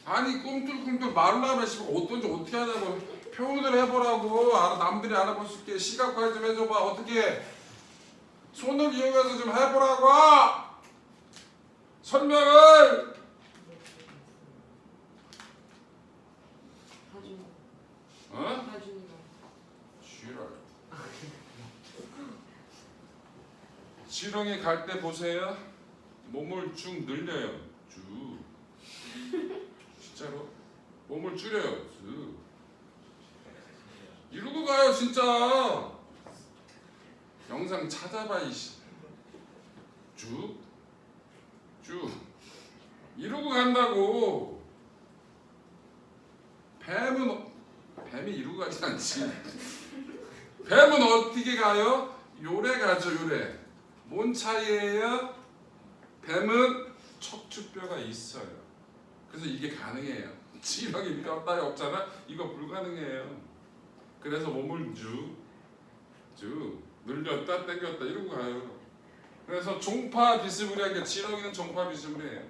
아니 꿈틀꿈틀 말로 하면 어떤지 어떻게 하냐고 표현을 해보라고. 남들이 알아볼 수 있게 시각화 좀 해줘봐. 어떻게 손을 이용해서 좀 해보라고. 설명을. 하준. 어? 하준이가. 지랄. 지렁이 갈 때 보세요. 몸을 쭉 늘려요. 쭉. 진짜로 몸을 줄여요. 쭉. 이러고 가요 진짜. 영상 찾아봐 이씨. 쭉. 쭉. 이러고 간다고. 뱀이 이러고 가지 않지. 뱀은 어떻게 가요? 요래 가죠. 요래. 뭔 차이예요? 뱀은 척추뼈가 있어요. 그래서 이게 가능해요. 지렁이 뼈 따위 없잖아. 이거 불가능해요. 그래서 몸을 쭉 늘렸다 당겼다 이러고 가요. 그래서 종파 비스무리하게 지렁이는 종파 비스무리해요.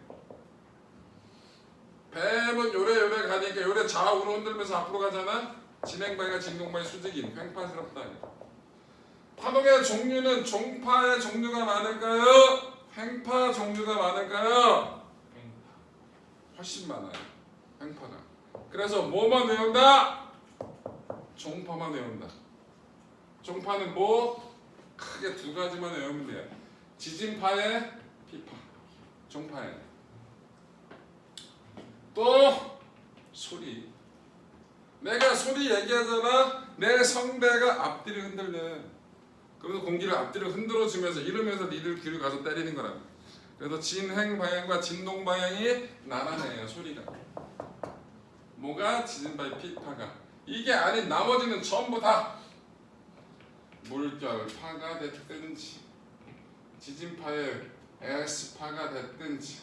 뱀은 요래 가니까 요래 좌우로 흔들면서 앞으로 가잖아. 진행방향 진동방향 수직인 횡파스럽다. 파동의 종류는 종파의 종류가 많을까요? 횡파 종류가 많을까요? 훨씬 많아요. 횡파가. 그래서 뭐만 외운다? 종파만 외운다. 종파는 뭐? 크게 두 가지만 외우면 돼요. 지진파에 피파. 종파에. 또 소리. 내가 소리 얘기하잖아. 내 성대가 앞뒤를 흔들려. 그래서 공기를 앞뒤로 흔들어주면서 이러면서 니들 귀를 가서 때리는 거라고. 그래서 진행 방향과 진동 방향이 나란해요. 소리가. 뭐가? 지진파의 피파가. 이게 아닌 나머지는 전부 다 물결파가 됐든지 지진파의 S파가 됐든지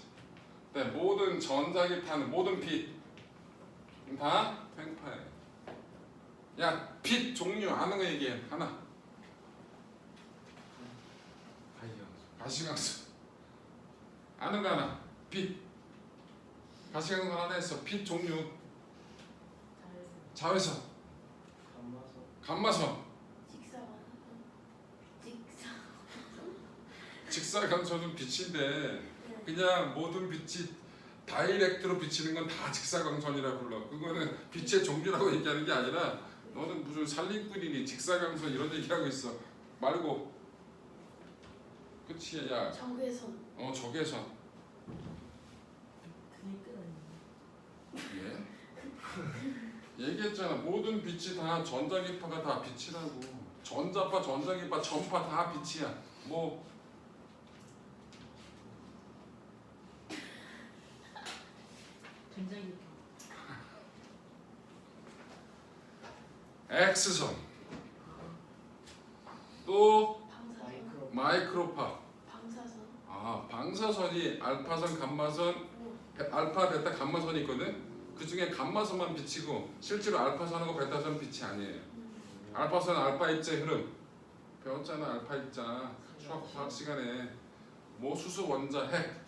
모든 전자기 타는 모든 빛 다 횡파예요. 야, 빛 종류 아는 거 얘기해. 하나. 가시광선. 아는 거 하나. 빛. 가시광선 하나 했어. 빛 종류. 자외선. 감마선. 직사광선은 빛인데 그냥 모든 빛이 다이렉트로 비치는 건 다 직사광선이라고 불러. 그거는 빛의 종류라고 얘기하는 게 아니라 너는 무슨 살림꾼이니 직사광선 이런 얘기하고 있어. 말고. 그치 야. 적외선. 적외선. 그게 끝 예? 얘기했잖아. 모든 빛이 다 전자기파가 다 빛이라고. 전자파, 전자기파, 전파 다 빛이야. 뭐 전자기파. X선. 또 방사선. 마이크로파. 방사선. 방사선이 알파선, 감마선, 알파, 베타, 감마선이 있거든. 그 중에 감마선만 빛이고 실제로 알파선하고 베타선 빛이 아니에요. 알파선은 알파 입자의 흐름 배웠잖아. 알파 입자 수학 과학 시간에 뭐 수소 원자 핵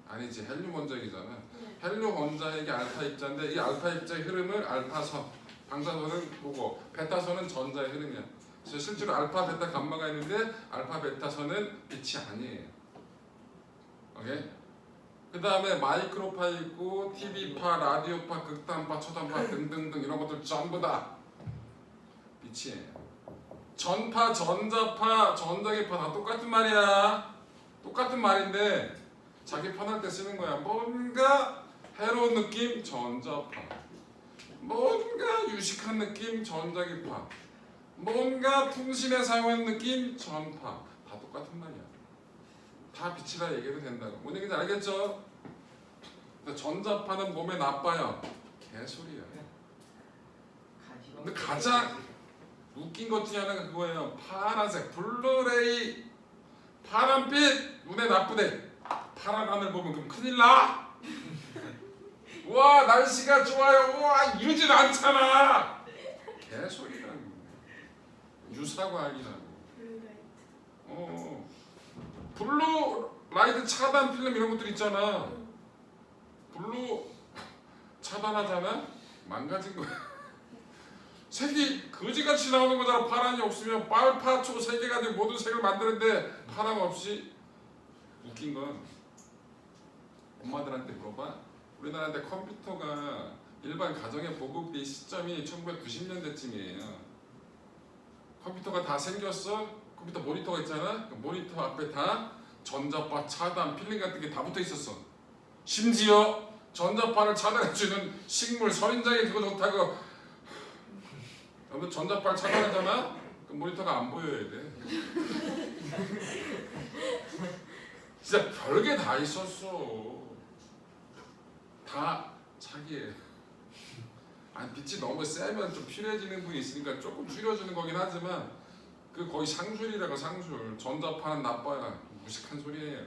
아니지 헬륨 원자핵이잖아. 헬륨 원자핵이 알파 입자인데 이 알파 입자의 흐름을 알파선, 방사선은 보고 베타선은 전자의 흐름이야. 그래서 실제로 알파, 베타, 감마가 있는데 알파, 베타선은 빛이 아니에요. 오케이? 그 다음에 마이크로파 있고 TV파, 라디오파, 극단파, 초단파 등등등 이런 것들 전부 다 빛이에요. 전파, 전자파, 전자기파 다 똑같은 말이야. 똑같은 말인데 자기 편할 때 쓰는 거야. 뭔가 해로운 느낌 전자파, 뭔가 유식한 느낌 전자기파, 뭔가 통신에 사용하는 느낌 전파. 다 똑같은 말이야. 다 빛이라 얘기해도 된다고. 뭔 얘기인지 알겠죠? 근데 전자파는 몸에 나빠요. 개소리야. 근데 가장 웃긴 것 중에 하나가 그거예요. 파란색 블루레이 파란빛 눈에 나쁘대. 파란 하늘 보면 그럼 큰일 나? 와 날씨가 좋아요. 와 이러진 않잖아. 개소리라고. 유사과학이라고. 블루 라이트 차단 필름 이런 것들 있잖아. 블루 차단하잖아. 망가진 거야. 색이 거지같이 나오는 거잖아. 파란이 없으면 빨파초 세 개 가지고 모든 색을 만드는데 파란 없이. 웃긴 건 엄마들한테 물어봐. 우리나라한테 컴퓨터가 일반 가정에 보급된 시점이 1990년대쯤이에요. 컴퓨터가 다 생겼어. 컴퓨터 모니터가 있잖아. 그 모니터 앞에 다 전자파 차단 필름 같은 게 다 붙어 있었어. 심지어 전자파를 차단해주는 식물 선인장이 그거 좋다고. 여러분 전자파를 차단하잖아. 그 모니터가 안 보여야 돼. 진짜 별게 다 있었어. 다 자기의. 아니 빛이 너무 세면 좀 필요해지는 분이 있으니까 조금 줄여주는 거긴 하지만 그 거의 상술이라고. 상술. 전자파는 나빠요. 무식한 소리예요.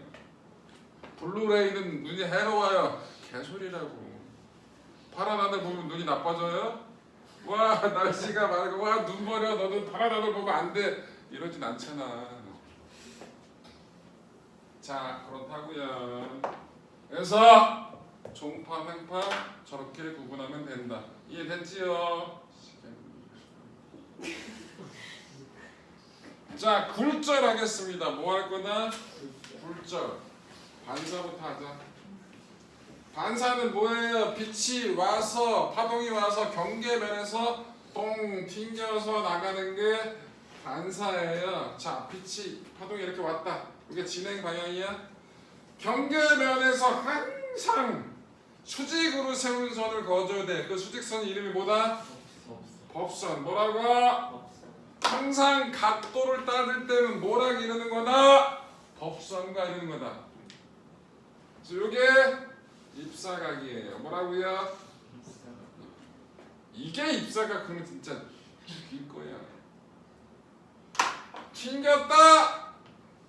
블루레이는 눈이 해로워요. 개소리라고. 파란 하늘 보면 눈이 나빠져요? 와 날씨가 맑고 와 눈 버려 너는 파란 하늘 보면 안 돼. 이러진 않잖아. 자 그렇다고요. 그래서 종파, 횡파 저렇게 구분하면 된다. 이해됐지요? 자 굴절 하겠습니다. 뭐 할 거나? 굴절. 반사부터 하자. 반사는 뭐예요? 빛이 와서 파동이 와서 경계면에서 똥 튕겨서 나가는 게 반사예요. 자 빛이 파동이 이렇게 왔다. 이게 진행 방향이야. 경계면에서 항상 수직으로 세운 선을 그어줘야 돼. 그 수직선 이름이 뭐다? 법선. 뭐라고? 항상 각도를 따질 때는 뭐라고 이러는 거다? 법선과 이러는 거다. 그래서 이게 입사각이에요. 뭐라고요? 이게 입사각. 그러면 진짜 죽일 거야. 튕겼다.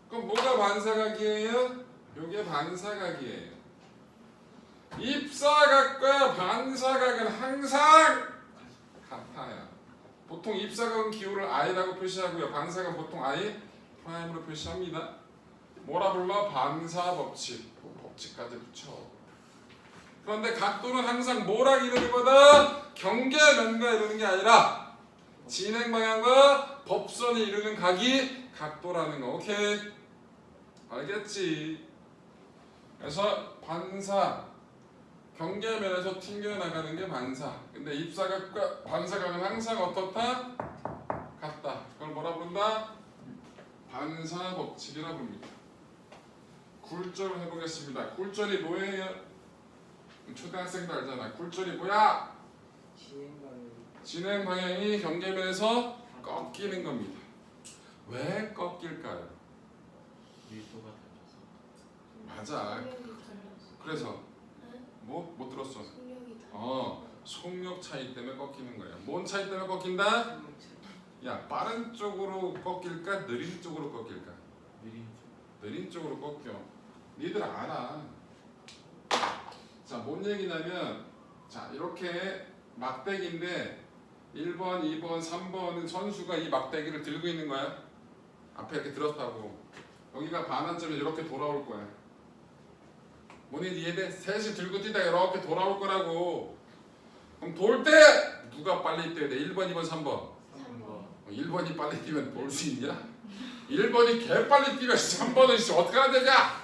그럼 뭐가 반사각이에요? 이게 반사각이에요. 입사각과 반사각은 항상 같아요. 보통 입사각은 기호를 I라고 표시하고요. 반사각은 보통 I 프라임으로 표시합니다. 뭐라 불러? 반사 법칙. 법칙까지 붙여. 그런데 각도는 항상 뭐랑 이루는 거다? 경계면과 이루는 게 아니라 진행 방향과 법선이 이루는 각이 각도라는 거. 오케이? 알겠지? 그래서 반사 경계면에서 튕겨나가는 게 반사. 근데 입사각과 반사각은 항상 어떻다? 같다. 그걸 뭐라 부른다? 반사 법칙이라 부릅니다. 굴절 해보겠습니다. 굴절이 뭐예요? 초등학생도 알잖아. 굴절이 뭐야? 진행 방향이 경계면에서 꺾이는 겁니다. 왜 꺾일까요? 밀도가 달라서. 맞아. 속력이 달라서. 그래서 네? 뭐? 못 들었어. 속력이 달라서. 속력 차이 때문에 꺾이는 거야. 뭔 차이 때문에 꺾인다? 야, 빠른 쪽으로 꺾일까? 느린 쪽으로 꺾일까? 느린 쪽. 느린 쪽으로 꺾여. 니들 알아. 자, 뭔 얘기냐면, 자, 이렇게 막대기인데 1번, 2번, 3번은 선수가 이 막대기를 들고 있는 거야. 앞에 이렇게 들었다고. 여기가 반환점에 이렇게 돌아올 거야. 뭐니 이해돼? 셋이 들고 뛰다가 이렇게 돌아올 거라고. 그럼 돌 때 누가 빨리 뛰어야 돼? 1번, 2번, 3번. 3번. 1번이 빨리 뛰면 돌 수 있냐? 1번이 개 빨리 뛰면 3번은 어떻게 해야 되냐?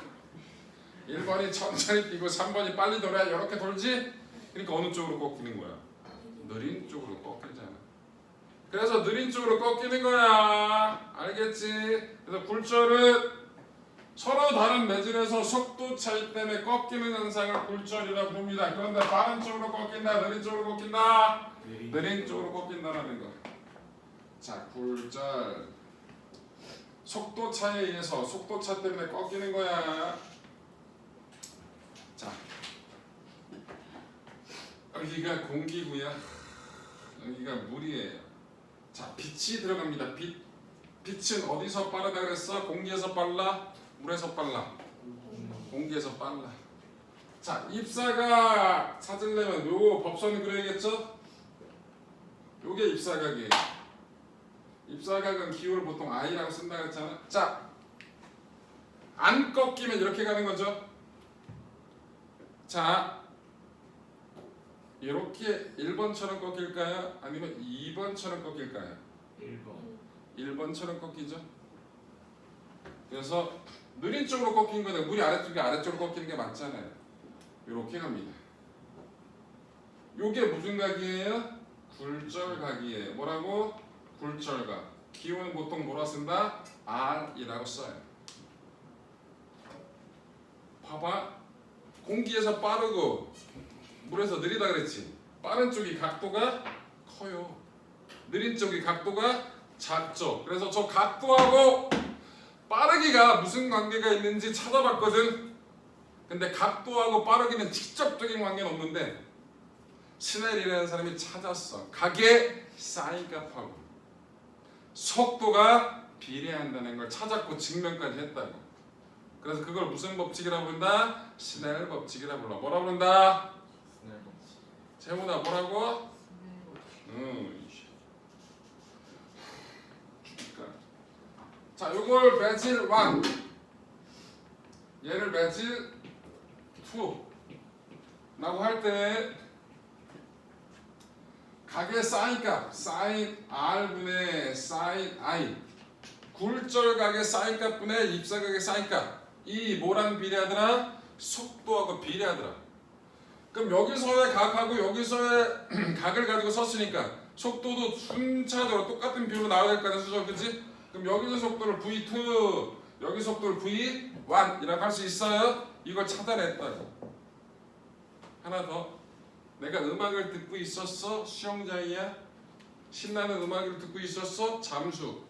1번이 천천히 뛰고 3번이 빨리 돌아야 이렇게 돌지? 그러니까 어느 쪽으로 꺾이는 거야? 느린 쪽으로 꺾이잖아. 그래서 느린 쪽으로 꺾이는 거야. 알겠지? 그래서 굴절은 서로 다른 매질에서 속도 차이 때문에 꺾이는 현상을 굴절이라고 부릅니다. 그런데 빠른 쪽으로 꺾인다, 느린 쪽으로 꺾인다? 느린 쪽으로 꺾인다라는 거. 자, 굴절. 속도 차에 의해서 속도 차 때문에 꺾이는 거야. 자, 여기가 공기고요. 여기가 물이에요. 자, 빛이 들어갑니다. 빛은 어디서 빠르다 그랬어? 공기에서 빨라? 물에서 빨라? 공기에서 빨라. 자, 입사각 찾으려면 요 법선을 그려야겠죠? 요게 입사각이에요. 입사각은 기호를 보통 I라고 쓴다 그랬잖아. 자, 안 꺾이면 이렇게 가는 거죠. 자, 이렇게 1번처럼 꺾일까요? 아니면 2번처럼 꺾일까요? 1번. 1번처럼 꺾이죠. 그래서 느린 쪽으로 꺾인 거는 물이 아래쪽으로 꺾이는 게 맞잖아요. 이렇게 갑니다. 요게 무슨 각이에요? 굴절각이에요. 뭐라고? 굴절각. 기호는 보통 뭐라 쓴다? R이라고 써요. 봐봐. 공기에서 빠르고 물에서 느리다 그랬지. 빠른 쪽이 각도가 커요. 느린 쪽이 각도가 작죠. 그래서 저 각도하고 빠르기가 무슨 관계가 있는지 찾아봤거든. 근데 각도하고 빠르기는 직접적인 관계는 없는데 스넬이라는 사람이 찾았어. 각의 사인값하고 속도가 비례한다는 걸 찾았고 증명까지 했다고. 그래서 그걸 무슨 법칙이라고 부른다? 스넬 법칙이라고 불러. 뭐라 부른다? 스넬 법칙. 재훈아 뭐라고? 자, 요걸 매질 1, 얘를 매질 2라고 할 때 각의 사인값, 사인 R분의 사인 I, 굴절각의 사인값분의 입사각의 사인값, 이 뭐랑 비례하더라? 속도하고 비례하더라. 그럼 여기서의 각하고 여기서의 각을 가지고 썼으니까 속도도 순차적으로 똑같은 비율로 나와야 될 거 아니야, 수저, 그치? 그럼 여기서 속도를 V2, 여기 속도를 V1이라고 할 수 있어요? 이걸 찾아냈다고. 하나 더. 내가 음악을 듣고 있었어? 수영장이야? 신나는 음악을 듣고 있었어? 잠수.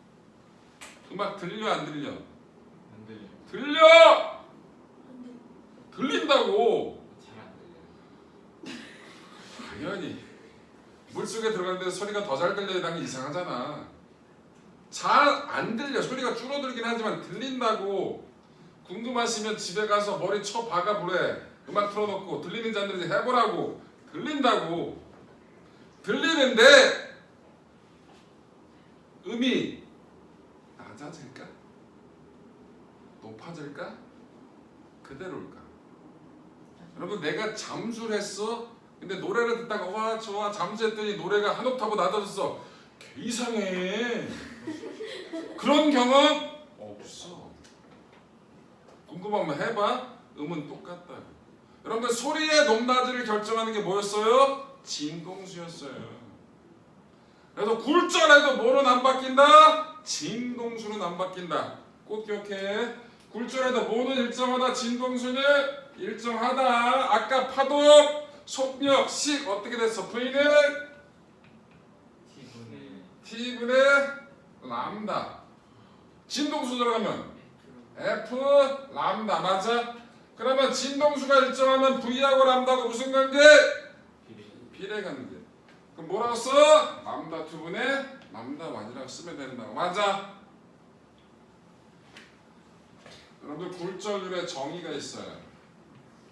음악 들려 안 들려? 안 들려요. 들려! 들린다고. 잘 안 들려요. 당연히 물속에 들어갔는데 소리가 더 잘 들려야 당연히 이상하잖아. 잘 안 들려. 소리가 줄어들긴 하지만 들린다고. 궁금하시면 집에 가서 머리 쳐 박아 보래. 음악 틀어놓고 들리는지 안 들리는지 해보라고. 들린다고. 들리는데 음이 낮아질까? 높아질까? 그대로일까? 여러분 내가 잠수를 했어. 근데 노래를 듣다가 와 좋아 잠수했더니 노래가 한 옥타브 낮아졌어. 개 이상해. 그런 경험 없어. 궁금하면 해봐. 음은 똑같다. 여러분들 소리의 높낮이를 결정하는 게 뭐였어요? 진동수였어요. 그래서 굴절해도 뭐는 안 바뀐다? 진동수는 안 바뀐다. 꼭 기억해. 굴절해도 뭐는 일정하다. 진동수는 일정하다. 아까 파도, 속력, 식 어떻게 됐어? V는 T분의 람다. 진동수 들어가면 F 람다 맞아? 그러면 진동수가 일정하면 V하고 람다하고 무슨 관계? 비례 관계. 그럼 뭐라고 써? 람다 2분의 람다 1이라고 쓰면 된다고. 맞아? 여러분들 굴절률의 정의가 있어요.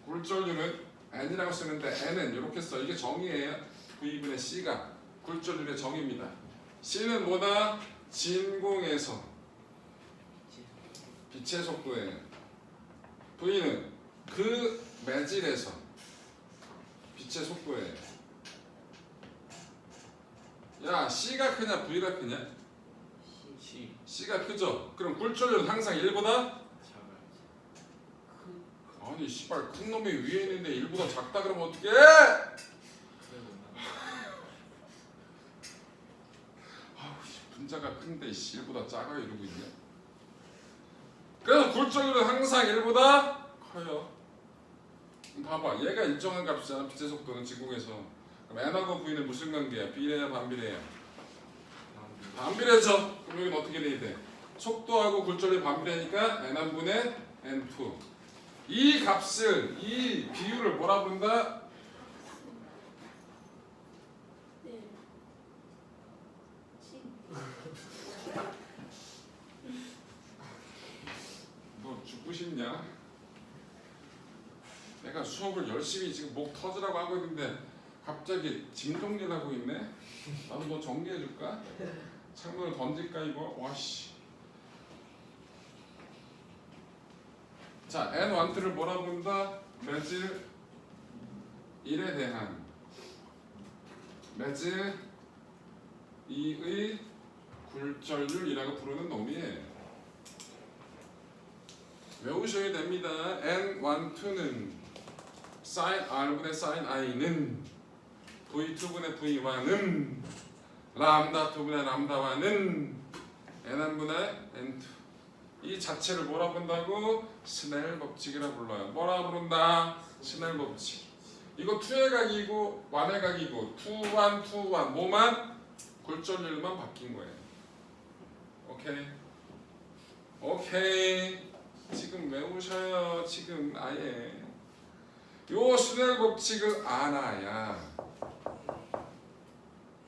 굴절률은 n이라고 쓰는데 n은 이렇게 써. 이게 정의예요. V분의 C가 굴절률의 정의입니다. C는 뭐다? 진공에서 빛의 속도예요. V는 그 매질에서 빛의 속도예요. 야 C가 크냐 V가 크냐? C C가 크죠? 그럼 굴절률은 항상 1보다? 작아야지. 아니 씨발 큰 놈이 위에 있는데 1보다 작다 그러면 어떡해? 분자가 큰데 1보다 작아요 이러고 있네. 그래서 굴절률은 항상 1보다 커요. 봐봐 얘가 일정한 값이잖아. 빛의 속도는 진공에서. 그럼 n하고 v는 무슨 관계야? 비례야 반비례야? 반비례죠. 그럼 여기는 어떻게 돼야 돼? 속도하고 굴절이 반비례니까 n1분의 n2. 이 값을 이 비율을 뭐라 부른다? 네. 식. 너 죽고 싶냐? 내가 수업을 열심히 지금 목 터지라고 하고 있는데 갑자기 진동질 하고 있네? 나도 너 정리해줄까? 창문을 던질까 이거? 와씨. 자 n1,2를 뭐라 부른다? 매질 1에 대한 매질 2의 굴절률이라고 부르는 놈이에요. 외우셔야 됩니다. n1,2는 sin r분의 sin i는 v2분의 v1은 람다 2분의 람다 1은 n1분의 n2. 이 자체를 뭐라 부른다고? 스넬 법칙이라 불러요. 뭐라 부른다? 스넬 법칙. 이거 2의 각이고 1의 각이고 2, 1, 2, 1 뭐만? 굴절률만 바뀐 거예요. 오케이? 오케이. 지금 외우셔요. 지금 아예 요 스넬 법칙을 알아야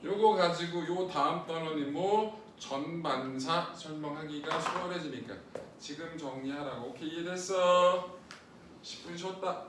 요거 가지고 요 다음 단원이 뭐 전반사 설명하기가 수월해지니까 지금 정리하라고. 오케이 이해됐어? 10분 쉬었다.